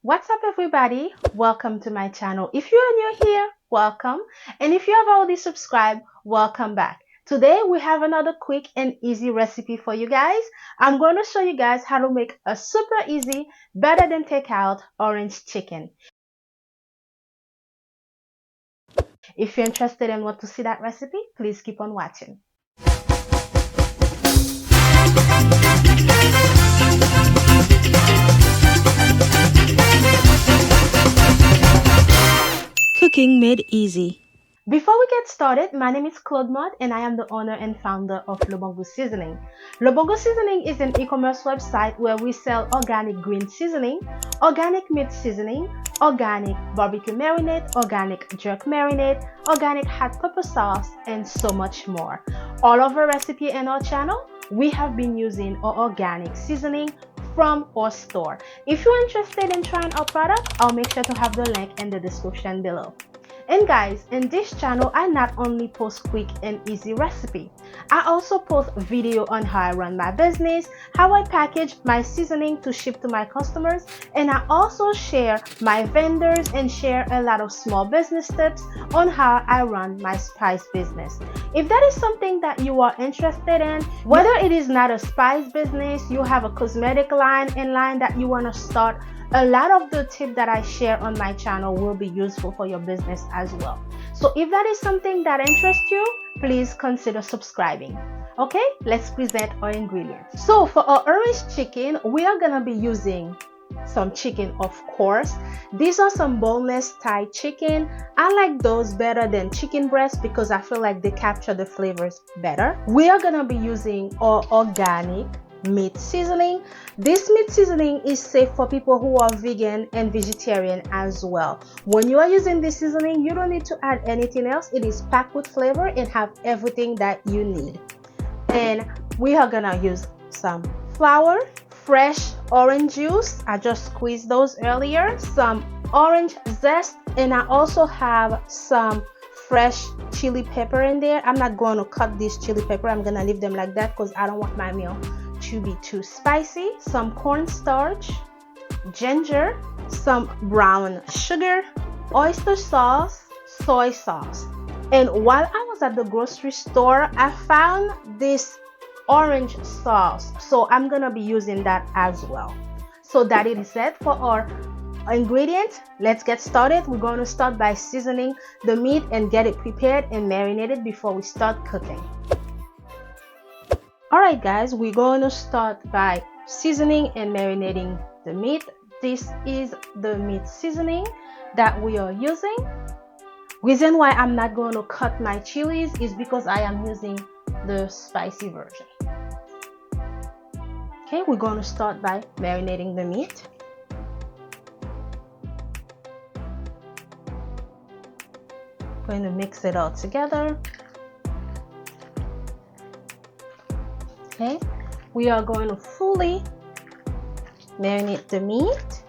What's up, everybody? Welcome to my channel. If you are new here, welcome. And if you have already subscribed, welcome back. Today we have another quick and easy recipe for you guys. I'm going to show you guys how to make a super easy, better than takeout orange chicken. If you're interested and want to see that recipe, please keep on watching. Cooking made easy. Before we get started, my name is Claude Mott and I am the owner and founder of Le Bon Goût Seasoning. Le Bon Goût Seasoning is an e-commerce website where we sell organic green seasoning, organic meat seasoning, organic barbecue marinade, organic jerk marinade, organic hot pepper sauce, and so much more. All of our recipe in our channel, we have been using our organic seasoning from our store. If you're interested in trying our product, I'll make sure to have the link in the description below. And guys, in this channel, I not only post quick and easy recipe, I also post video on how I run my business, how I package my seasoning to ship to my customers, and I also share my vendors and share a lot of small business tips on how I run my spice business. If that is something that you are interested in, whether it is not a spice business, you have a cosmetic line in line that you want to start, a lot of the tips that I share on my channel will be useful for your business as well. So if that is something that interests you, please consider subscribing. Okay, let's present our ingredients. So for our orange chicken, we are gonna be using some chicken, of course. These are some boneless Thai chicken. I like those better than chicken breast because I feel like they capture the flavors better. We are gonna be using our organic meat seasoning. This meat seasoning is safe for people who are vegan and vegetarian as well. When you are using this seasoning, you don't need to add anything else. It is packed with flavor and have everything that you need. And we are gonna use some flour, fresh orange juice, I just squeezed those earlier, some orange zest, and I also have some fresh chili pepper in there. I'm not going to cut this chili pepper, I'm gonna leave them like that because I don't want my meal to be too spicy. Some cornstarch, ginger, some brown sugar, oyster sauce, soy sauce. And while I was at the grocery store, I found this orange sauce, so I'm gonna be using that as well. So that is it for our ingredients. Let's get started. We're going to start by seasoning the meat and get it prepared and marinated before we start cooking. Alright guys, we're going to start by seasoning and marinating the meat. This is the meat seasoning that we are using. Reason why I'm not going to cut my chilies is because I am using the spicy version. Okay, we're going to start by marinating the meat. Going to mix it all together. Okay, we are going to fully marinate the meat.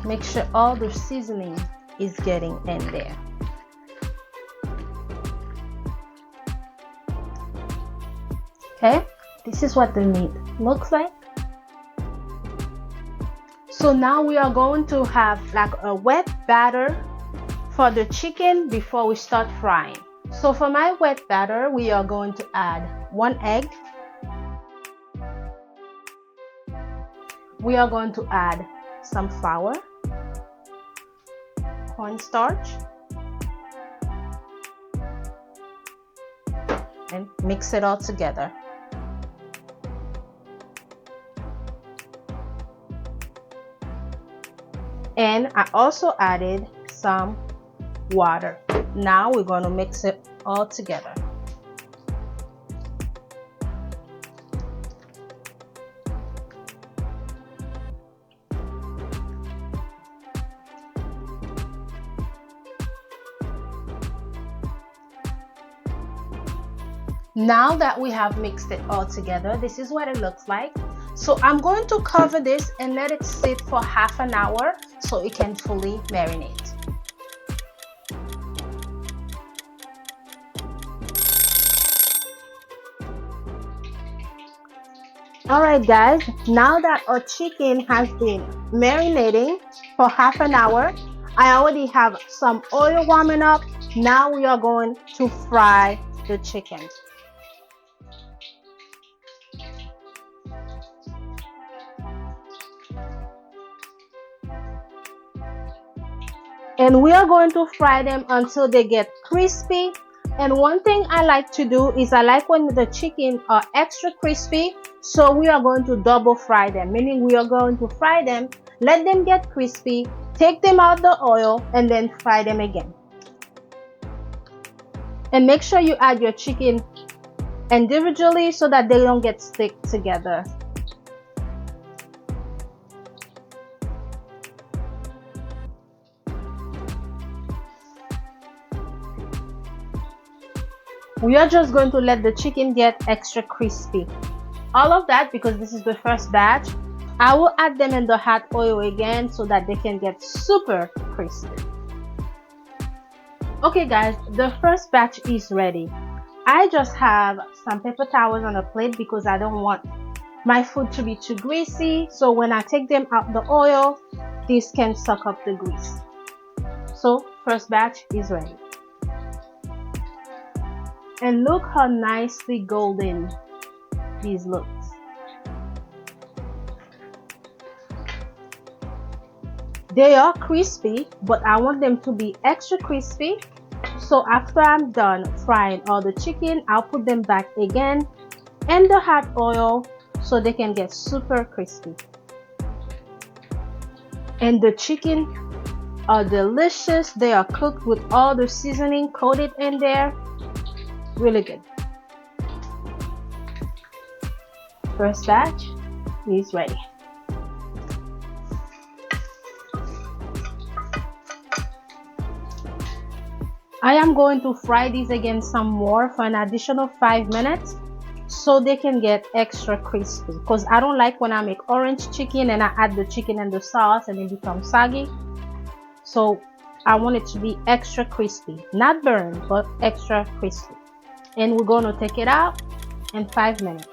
Make sure all the seasoning is getting in there. Okay, this is what the meat looks like. So now we are going to have like a wet batter for the chicken before we start frying. So for my wet batter, we are going to add 1 egg. We are going to add some flour, cornstarch, and mix it all together. And I also added some water. Now we're going to mix it all together. Now that we have mixed it all together, this is what it looks like. So I'm going to cover this and let it sit for half an hour so it can fully marinate. Alright guys, now that our chicken has been marinating for half an hour, I already have some oil warming up. Now we are going to fry the chicken. And we are going to fry them until they get crispy. And one thing I like to do is I like when the chicken are extra crispy, so we are going to double fry them, meaning we are going to fry them, let them get crispy, take them out the oil, and then fry them again. And make sure you add your chicken individually so that they don't get stick together. We are just going to let the chicken get extra crispy. All of that because this is the first batch. I will add them in the hot oil again so that they can get super crispy. Okay guys, the first batch is ready. I just have some paper towels on a plate because I don't want my food to be too greasy. So when I take them out the oil, this can suck up the grease. So first batch is ready. And look how nicely golden these looks. They are crispy, but I want them to be extra crispy. So after I'm done frying all the chicken, I'll put them back again in the hot oil so they can get super crispy. And the chicken are delicious. They are cooked with all the seasoning coated in there. Really good. First batch is ready. I am going to fry these again some more for an additional 5 minutes so they can get extra crispy, because I don't like when I make orange chicken and I add the chicken and the sauce and it becomes soggy. So I want it to be extra crispy, not burned, but extra crispy. And we're going to take it out in 5 minutes.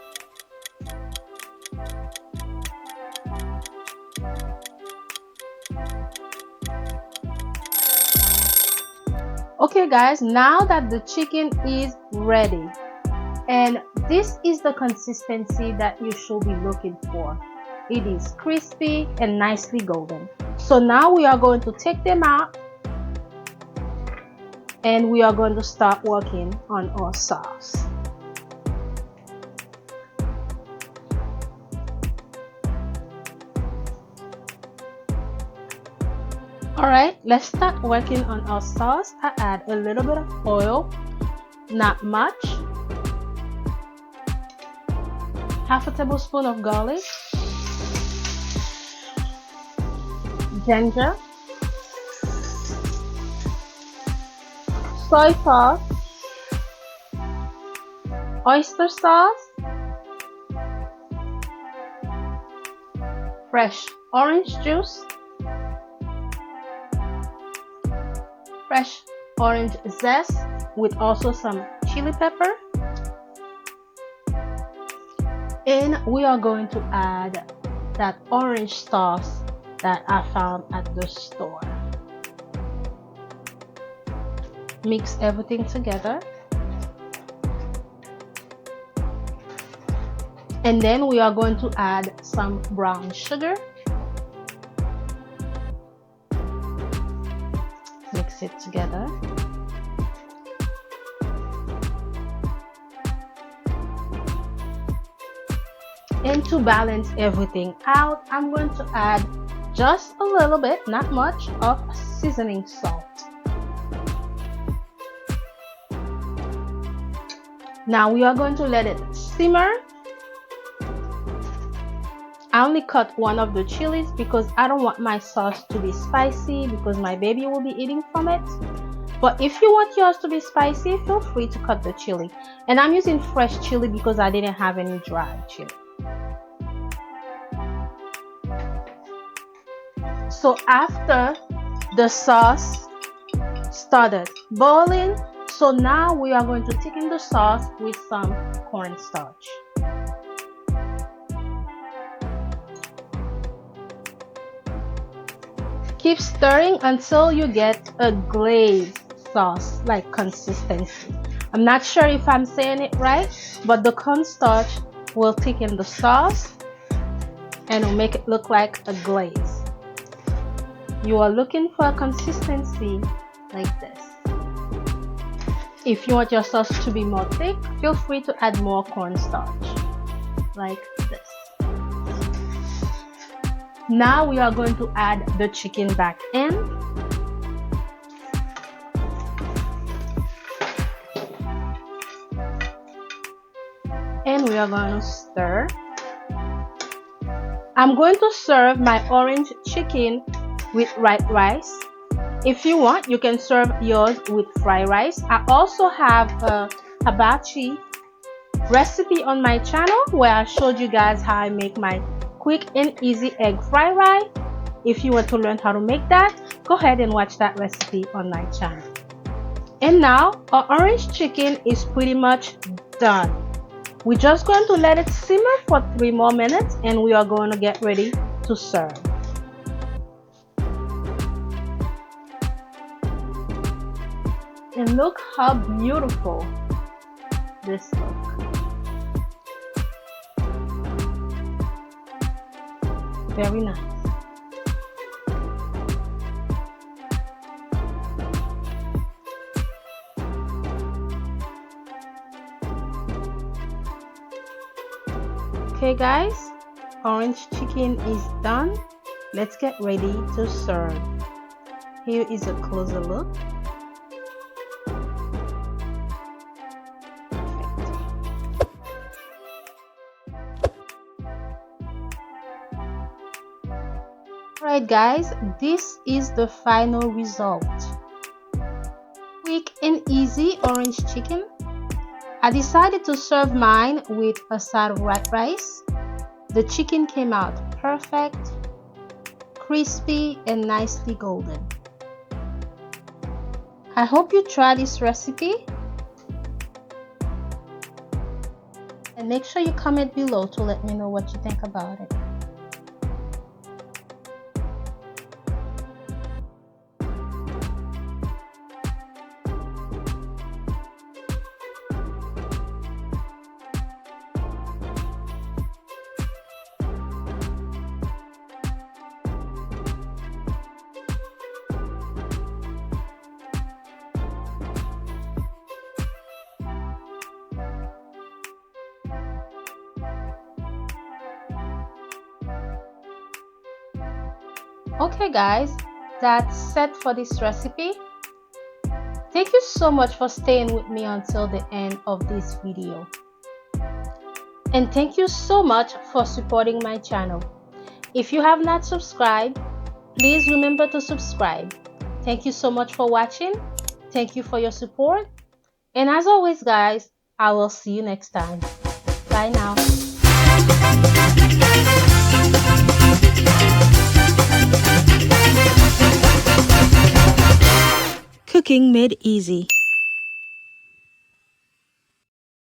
Okay guys, now that the chicken is ready, and this is the consistency that you should be looking for. It is crispy and nicely golden. So now we are going to take them out and we are going to start working on our sauce. Alright, let's start working on our sauce. I add a little bit of oil, not much. Half a tablespoon of garlic, ginger, soy sauce, oyster sauce, fresh orange juice, fresh orange zest with also some chili pepper, and we are going to add that orange sauce that I found at the store. Mix everything together, and then we are going to add some brown sugar. Mix it together. And to balance everything out, I'm going to add just a little bit, not much, of seasoning salt. Now we are going to let it simmer. I only cut one of the chilies because I don't want my sauce to be spicy because my baby will be eating from it. But if you want yours to be spicy, feel free to cut the chili. And I'm using fresh chili because I didn't have any dry chili. So after the sauce started boiling, so now we are going to thicken the sauce with some cornstarch. Keep stirring until you get a glazed sauce like consistency. I'm not sure if I'm saying it right, but the cornstarch will thicken the sauce and will make it look like a glaze. You are looking for a consistency like this. If you want your sauce to be more thick, feel free to add more cornstarch like this. Now we are going to add the chicken back in. And we are going to stir. I'm going to serve my orange chicken with white rice. If you want, you can serve yours with fried rice. I also have a hibachi recipe on my channel where I showed you guys how I make my quick and easy egg fried rice. If you want to learn how to make that, go ahead and watch that recipe on my channel. And now our orange chicken is pretty much done. We're just going to let it simmer for 3 more minutes and we are going to get ready to serve. And look how beautiful this looks. Very nice. Okay guys, orange chicken is done. Let's get ready to serve. Here is a closer look. Alright guys, this is the final result. Quick and easy orange chicken. I decided to serve mine with a side of white rice. The chicken came out perfect, crispy and nicely golden. I hope you try this recipe and make sure you comment below to let me know what you think about it. Okay guys, that's set for this recipe. Thank you so much for staying with me until the end of this video. And thank you so much for supporting my channel. If you have not subscribed, please remember to subscribe. Thank you so much for watching. Thank you for your support. And as always guys, I will see you next time. Bye now. Cooking made easy.